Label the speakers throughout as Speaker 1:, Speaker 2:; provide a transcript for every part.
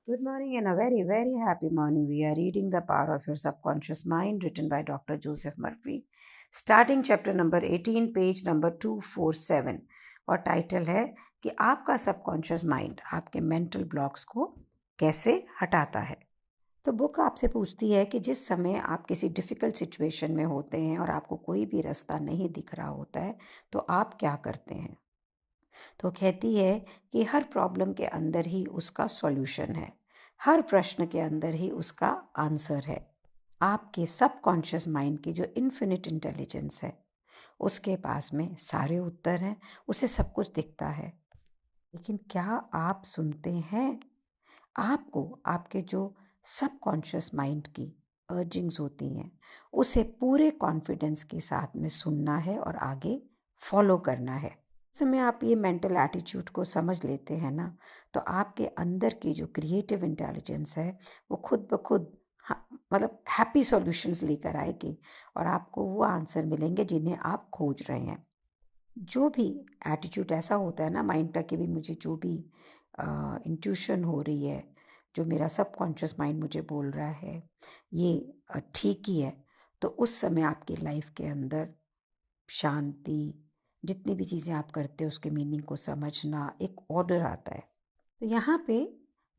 Speaker 1: Good morning and a very, very happy morning. We are reading The Power of Your Subconscious Mind, written by Dr. Joseph Murphy. Starting chapter number 18, page number 247. और title है कि आपका subconscious mind आपके mental blocks को कैसे हटाता है। तो बुक आपसे पूछती है कि जिस समय आप किसी डिफ़िकल्ट सिचुएशन में होते हैं और आपको कोई भी रास्ता नहीं दिख रहा होता है, तो आप क्या करते हैं। तो कहती है कि हर प्रॉब्लम के अंदर ही उसका सॉल्यूशन है, हर प्रश्न के अंदर ही उसका आंसर है। आपके सबकॉन्शियस माइंड की जो इन्फिनिट इंटेलिजेंस है, उसके पास में सारे उत्तर हैं, उसे सब कुछ दिखता है। लेकिन क्या आप सुनते हैं? आपको आपके जो सबकॉन्शियस माइंड की अर्जिंग्स होती हैं, उसे पूरे कॉन्फिडेंस के साथ में सुनना है और आगे फॉलो करना है। इस समय आप ये मेंटल एटीट्यूड को समझ लेते हैं ना, तो आपके अंदर की जो क्रिएटिव इंटेलिजेंस है वो खुद ब खुद मतलब हैप्पी सॉल्यूशंस लेकर आएगी और आपको वो आंसर मिलेंगे जिन्हें आप खोज रहे हैं। जो भी एटीट्यूड ऐसा होता है ना माइंड का कि भी मुझे जो भी इंट्यूशन हो रही है, जो मेरा सबकॉन्शियस माइंड मुझे बोल रहा है, ये ठीक ही है, तो उस समय आपकी लाइफ के अंदर शांति, जितनी भी चीज़ें आप करते हो उसके मीनिंग को समझना, एक ऑर्डर आता है। तो यहाँ पे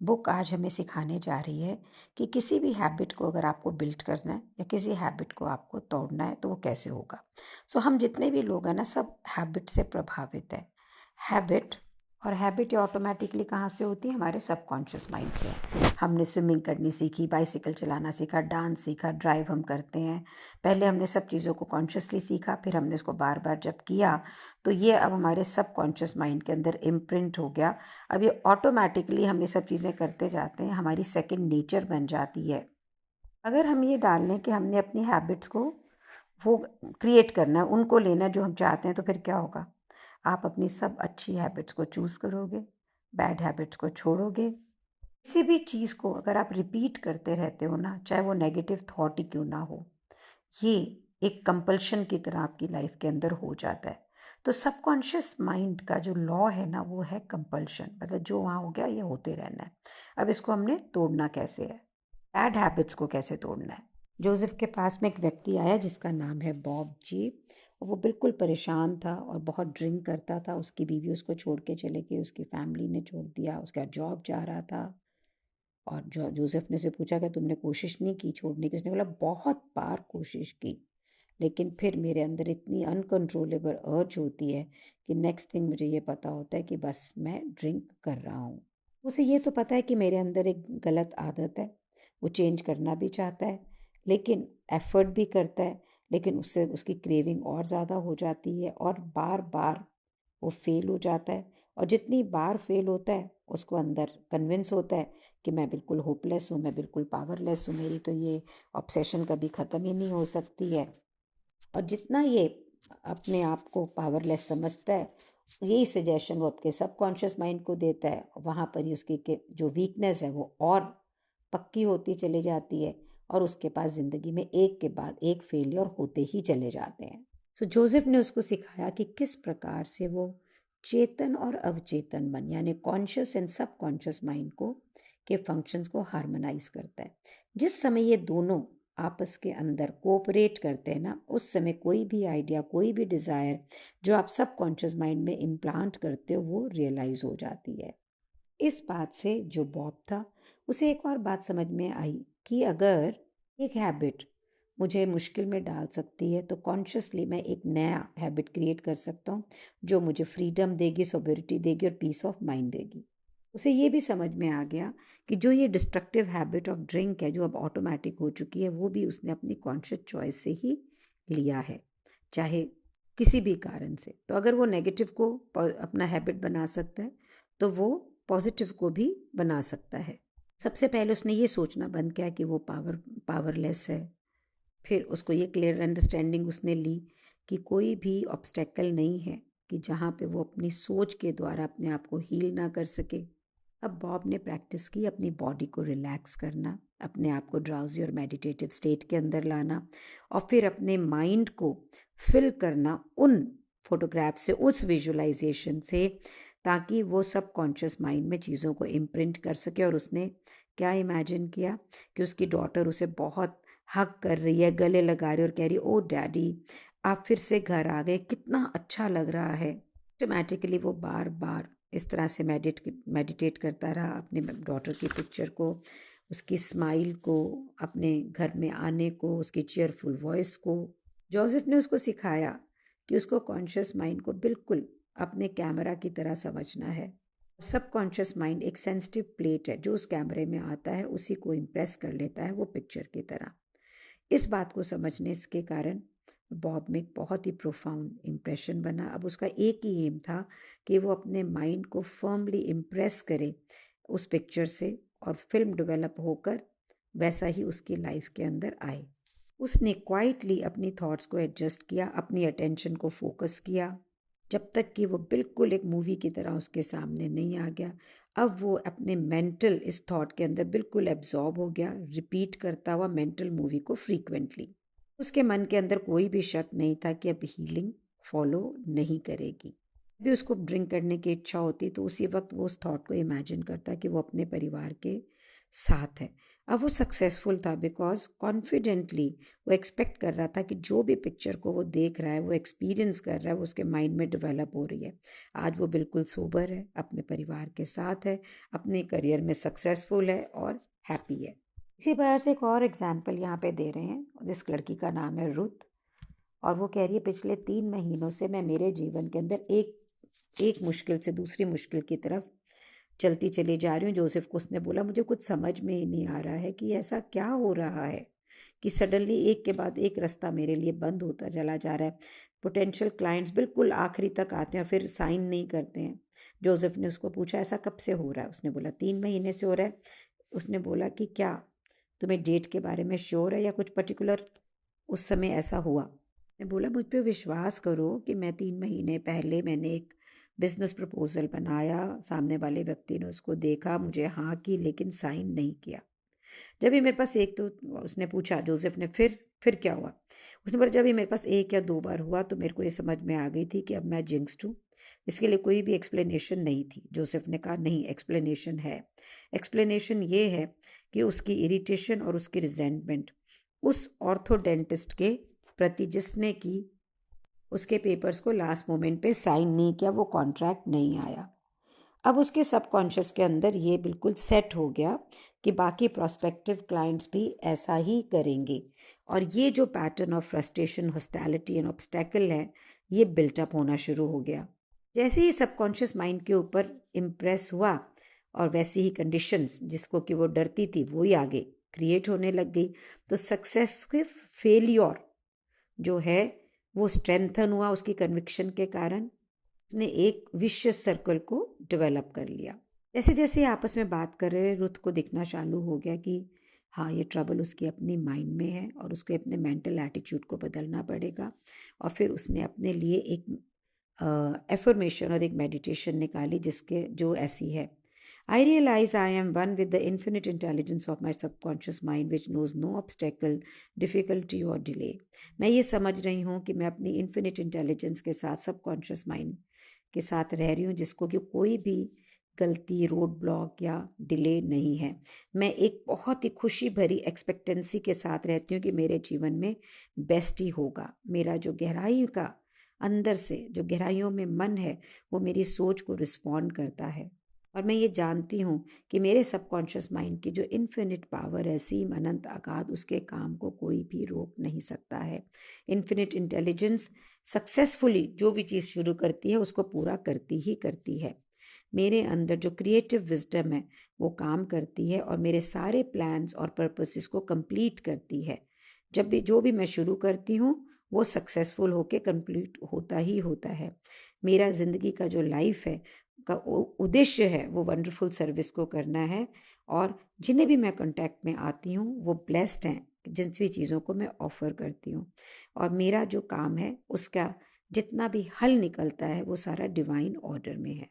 Speaker 1: बुक आज हमें सिखाने जा रही है कि किसी भी हैबिट को अगर आपको बिल्ड करना है या किसी हैबिट को आपको तोड़ना है तो वो कैसे होगा। सो हम जितने भी लोग हैं ना, सब हैबिट से प्रभावित है। हैबिट और हैबिट ये ऑटोमेटिकली कहाँ से होती है? हमारे सबकॉन्शियस माइंड से। हमने स्विमिंग करनी सीखी, बाइसिकल चलाना सीखा, डांस सीखा, ड्राइव हम करते हैं। पहले हमने सब चीज़ों को कॉन्शियसली सीखा, फिर हमने उसको बार बार जब किया तो ये अब हमारे सबकॉन्शियस माइंड के अंदर इम्प्रिंट हो गया। अब ये ऑटोमेटिकली हम ये सब चीज़ें करते जाते हैं, हमारी सेकंड नेचर बन जाती है। अगर हम ये डाल लें कि हमने अपनी हैबिट्स को वो क्रिएट करना है, उनको लेना है जो हम चाहते हैं, तो फिर क्या होगा? आप अपनी सब अच्छी हैबिट्स को चूज़ करोगे, बैड हैबिट्स को छोड़ोगे। किसी भी चीज़ को अगर आप रिपीट करते रहते हो ना, चाहे वो नेगेटिव थॉट ही क्यों ना हो, ये एक कंपल्शन की तरह आपकी लाइफ के अंदर हो जाता है। तो सबकॉन्शियस माइंड का जो लॉ है ना, वो है कंपल्शन, मतलब जो वहाँ हो गया ये होते रहना है। अब इसको हमने तोड़ना कैसे है, बैड हैबिट्स को कैसे तोड़ना है। जोसेफ के पास में एक व्यक्ति आया जिसका नाम है बॉब जी, और वो बिल्कुल परेशान था और बहुत ड्रिंक करता था। उसकी बीवी उसको छोड़ के चले गई, उसकी फैमिली ने छोड़ दिया, उसका जॉब जा रहा था। और जोसेफ ने से पूछा कि तुमने कोशिश नहीं की छोड़ने की? उसने बोला बहुत बार कोशिश की, लेकिन फिर मेरे अंदर इतनी अनकंट्रोलेबल अर्ज होती है कि नेक्स्ट थिंग मुझे ये पता होता है कि बस मैं ड्रिंक कर रहा हूँ। उसे ये तो पता है कि मेरे अंदर एक गलत आदत है, वो चेंज करना भी चाहता है, लेकिन एफ़र्ट भी करता है, लेकिन उससे उसकी क्रेविंग और ज़्यादा हो जाती है और बार बार वो फेल हो जाता है। और जितनी बार फेल होता है उसको अंदर कन्विंस होता है कि मैं बिल्कुल होपलेस हूँ, मैं बिल्कुल पावरलेस हूँ, मेरी तो ये ऑब्सेशन कभी ख़त्म ही नहीं हो सकती है। और जितना ये अपने आप को पावरलेस समझता है, यही सजेशन वो आपके सबकॉन्शियस माइंड को देता है। वहाँ पर ही उसकी के जो वीकनेस है वो और पक्की होती चली जाती है और उसके पास ज़िंदगी में एक के बाद एक फेलियर होते ही चले जाते हैं। सो जोसेफ ने उसको सिखाया कि किस प्रकार से वो चेतन और अवचेतन मन, यानी कॉन्शियस एंड सबकॉन्शियस माइंड को के फंक्शंस को हार्मोनाइज करता है। जिस समय ये दोनों आपस के अंदर कोऑपरेट करते हैं ना, उस समय कोई भी आइडिया, कोई भी डिज़ायर जो आप सबकॉन्शियस माइंड में इम्प्लांट करते हो वो रियलाइज़ हो जाती है। इस बात से जो बॉब था, उसे एक और बात समझ में आई कि अगर एक हैबिट मुझे मुश्किल में डाल सकती है तो कॉन्शियसली मैं एक नया हैबिट क्रिएट कर सकता हूँ जो मुझे फ्रीडम देगी, सोबरिटी देगी और पीस ऑफ माइंड देगी। उसे ये भी समझ में आ गया कि जो ये डिस्ट्रक्टिव हैबिट ऑफ ड्रिंक है जो अब ऑटोमेटिक हो चुकी है, वो भी उसने अपनी कॉन्शियस चॉइस से ही लिया है, चाहे किसी भी कारण से। तो अगर वो नेगेटिव को अपना हैबिट बना सकता है तो वो पॉजिटिव को भी बना सकता है। सबसे पहले उसने ये सोचना बंद किया कि वो पावरलेस है। फिर उसको ये क्लियर अंडरस्टैंडिंग उसने ली कि कोई भी ऑब्स्टेकल नहीं है कि जहाँ पे वो अपनी सोच के द्वारा अपने आप को हील ना कर सके। अब बॉब ने प्रैक्टिस की अपनी बॉडी को रिलैक्स करना, अपने आप को ड्राउजी और मेडिटेटिव स्टेट के अंदर लाना और फिर अपने माइंड को फिल करना उन फोटोग्राफ से, उस विजुअलाइजेशन से ताकि वो सब कॉन्शियस माइंड में चीज़ों को इम्प्रिंट कर सके। और उसने क्या इमेजिन किया कि उसकी डॉटर उसे बहुत हग कर रही है, गले लगा रही है और कह रही है, ओ डैडी आप फिर से घर आ गए, कितना अच्छा लग रहा है। ऑटोमेटिकली वो बार बार इस तरह से मेडिटेट करता रहा अपने डॉटर की पिक्चर को, उसकी स्माइल को, अपने घर में आने को, उसकी चेयरफुल वॉइस को। जोसेफ ने उसको सिखाया कि उसको कॉन्शियस माइंड को बिल्कुल अपने कैमरा की तरह समझना है। सब कॉन्शियस माइंड एक सेंसिटिव प्लेट है, जो उस कैमरे में आता है उसी को इम्प्रेस कर लेता है, वो पिक्चर की तरह। इस बात को समझने के कारण बॉब में एक बहुत ही प्रोफाउंड इम्प्रेशन बना। अब उसका एक ही एम था कि वो अपने माइंड को फर्मली इम्प्रेस करे उस पिक्चर से, और फिल्म डेवलप होकर वैसा ही उसकी लाइफ के अंदर आए। उसने क्वाइटली अपनी थॉट्स को एडजस्ट किया, अपनी अटेंशन को फोकस किया, जब तक कि वो बिल्कुल एक मूवी की तरह उसके सामने नहीं आ गया। अब वो अपने मेंटल इस थॉट के अंदर बिल्कुल एब्जॉर्ब हो गया, रिपीट करता हुआ मेंटल मूवी को फ्रीक्वेंटली। उसके मन के अंदर कोई भी शक नहीं था कि अब हीलिंग फॉलो नहीं करेगी। भी उसको ड्रिंक करने की इच्छा होती तो उसी वक्त वो उस थॉट को इमेजिन करता कि वो अपने परिवार के साथ है। अब वो सक्सेसफुल था बिकॉज कॉन्फिडेंटली वो एक्सपेक्ट कर रहा था कि जो भी पिक्चर को वो देख रहा है, वो एक्सपीरियंस कर रहा है, वो उसके माइंड में डेवलप हो रही है। आज वो बिल्कुल सोबर है, अपने परिवार के साथ है, अपने करियर में सक्सेसफुल है और हैप्पी है। इसी वजह से एक और एग्जाम्पल यहाँ पे दे रहे हैं। जिस लड़की का नाम है रुथ, और वो कह रही है पिछले 3 महीनों से मैं मेरे जीवन के अंदर एक मुश्किल से दूसरी मुश्किल की तरफ चलती चली जा रही हूँ। जोसेफ को उसने बोला, मुझे कुछ समझ में ही नहीं आ रहा है कि ऐसा क्या हो रहा है कि सडनली एक के बाद एक रास्ता मेरे लिए बंद होता चला जा रहा है। पोटेंशियल क्लाइंट्स बिल्कुल आखिरी तक आते हैं और फिर साइन नहीं करते हैं। जोसेफ ने उसको पूछा, ऐसा कब से हो रहा है? उसने बोला 3 महीने से हो रहा है। उसने बोला कि क्या तुम्हें डेट के बारे में श्योर है या कुछ पर्टिकुलर उस समय ऐसा हुआ? मैं बोला, मुझ पे विश्वास करो कि मैं 3 महीने पहले मैंने एक बिजनेस प्रपोजल बनाया, सामने वाले व्यक्ति ने उसको देखा, मुझे हाँ की, लेकिन साइन नहीं किया। जब भी मेरे पास एक तो उसने पूछा जोसेफ ने, फिर क्या हुआ? उसने बोला, जब भी मेरे पास 1 या 2 बार हुआ तो मेरे को ये समझ में आ गई थी कि अब मैं जिंक्स्ड हूँ। इसके लिए कोई भी एक्सप्लेनेशन नहीं थी। जोसेफ ने कहा, नहीं, एक्सप्लेनेशन है। एक्सप्लेनेशन ये है कि उसकी इरिटेशन और उसकी रिजेंटमेंट उस ऑर्थोडेंटिस्ट के प्रति जिसने की उसके पेपर्स को लास्ट मोमेंट पे साइन नहीं किया, वो कॉन्ट्रैक्ट नहीं आया। अब उसके सबकॉन्शियस के अंदर ये बिल्कुल सेट हो गया कि बाकी प्रोस्पेक्टिव क्लाइंट्स भी ऐसा ही करेंगे, और ये जो pattern of frustration, hostility and obstacle है, ये बिल्टअप होना शुरू हो गया। जैसे ही सबकॉन्शियस माइंड के ऊपर इम्प्रेस हुआ, और वैसी ही कंडीशंस जिसको कि वो डरती थी वो ही आगे क्रिएट होने लग गई। तो सक्सेसिव फेलियर जो है वो स्ट्रेंथन हुआ उसकी कन्विक्शन के कारण। उसने एक विशियस सर्कल को डेवलप कर लिया। जैसे जैसे आपस में बात कर रहे, रुथ को दिखना चालू हो गया कि हाँ, ये ट्रबल उसकी अपनी माइंड में है और उसको अपने मेंटल एटीट्यूड को बदलना पड़ेगा। और फिर उसने अपने लिए एक एफर्मेशन और एक मेडिटेशन निकाली जिसके जो ऐसी है, I realize I am one with the infinite intelligence of my subconscious mind which knows no obstacle, difficulty or delay. मैं ये समझ रही हूँ कि मैं अपनी infinite intelligence के साथ subconscious mind के साथ रह रही हूँ जिसको कि कोई भी गलती, रोड ब्लॉक या डिले नहीं है। मैं एक बहुत ही खुशी भरी एक्सपेक्टेंसी के साथ रहती हूँ कि मेरे जीवन में बेस्ट ही होगा। मेरा जो गहराई का अंदर से जो गहराइयों में मन है वो मेरी सोच को रिस्पॉन्ड करता है। और मैं ये जानती हूँ कि मेरे सबकॉन्शियस माइंड की जो इन्फिनिट पावर है, सीम अनंत अगाध, उसके काम को कोई भी रोक नहीं सकता है। इन्फिनिट इंटेलिजेंस सक्सेसफुली जो भी चीज़ शुरू करती है उसको पूरा करती ही करती है। मेरे अंदर जो क्रिएटिव विजडम है वो काम करती है और मेरे सारे प्लान्स और पर्पसेस को कंप्लीट करती है। जब भी जो भी मैं शुरू करती हूँ वो सक्सेसफुल होके कंप्लीट होता ही होता है। मेरा ज़िंदगी का जो लाइफ है का उद्देश्य है वो वंडरफुल सर्विस को करना है, और जिन्हें भी मैं कांटेक्ट में आती हूँ वो ब्लेस्ड हैं जिन भी चीज़ों को मैं ऑफ़र करती हूँ। और मेरा जो काम है उसका जितना भी हल निकलता है वो सारा डिवाइन ऑर्डर में है।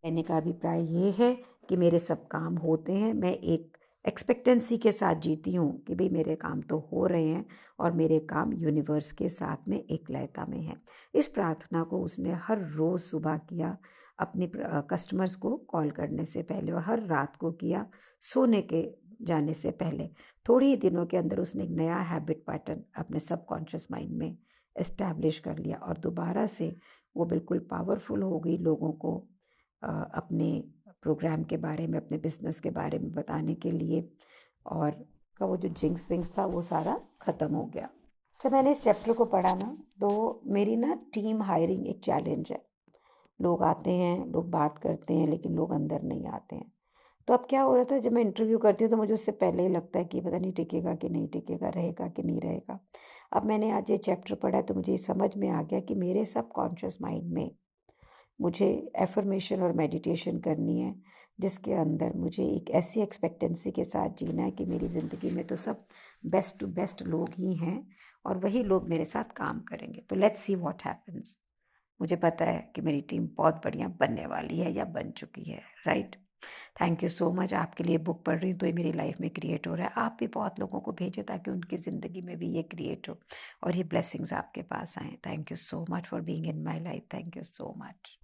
Speaker 1: कहने का अभिप्राय ये है कि मेरे सब काम होते हैं, मैं एक एक्सपेक्टेंसी के साथ जीती हूँ कि भाई मेरे काम तो हो रहे हैं और मेरे काम यूनिवर्स के साथ में एक लयता में है। इस प्रार्थना को उसने हर रोज़ सुबह किया, अपनी कस्टमर्स को कॉल करने से पहले, और हर रात को किया सोने के जाने से पहले। थोड़े ही दिनों के अंदर उसने एक नया हैबिट पैटर्न अपने सबकॉन्शियस माइंड में इस्टेब्लिश कर लिया और दोबारा से वो बिल्कुल पावरफुल हो गई लोगों को अपने प्रोग्राम के बारे में, अपने बिजनेस के बारे में बताने के लिए, और का वो जो जिंक्स विंक्स था वो सारा ख़त्म हो गया। जब मैंने इस चैप्टर को पढ़ा ना, तो मेरी ना टीम हायरिंग एक चैलेंज है। लोग आते हैं, लोग बात करते हैं, लेकिन लोग अंदर नहीं आते हैं। तो अब क्या हो रहा था, जब मैं इंटरव्यू करती हूँ तो मुझे उससे पहले ही लगता है कि पता नहीं टिकेगा कि नहीं टिकेगा, रहेगा कि नहीं रहेगा। अब मैंने आज ये चैप्टर पढ़ा है तो मुझे समझ में आ गया कि मेरे सबकॉन्शियस माइंड में मुझे एफर्मेशन और मेडिटेशन करनी है, जिसके अंदर मुझे एक ऐसी एक्सपेक्टेंसी के साथ जीना है कि मेरी ज़िंदगी में तो सब बेस्ट टू बेस्ट लोग ही हैं और वही लोग मेरे साथ काम करेंगे। तो लेट्स सी व्हाट हैपेंस। मुझे पता है कि मेरी टीम बहुत बढ़िया बनने वाली है या बन चुकी है, right. Thank you so much. आपके लिए बुक पढ़ रही हूँ तो ये मेरी लाइफ में क्रिएट हो रहा है। आप भी बहुत लोगों को भेजें ताकि उनकी ज़िंदगी में भी ये क्रिएट हो और ये ब्लेसिंग्स आपके पास आएँ। Thank you so much for being in my life. Thank you so much.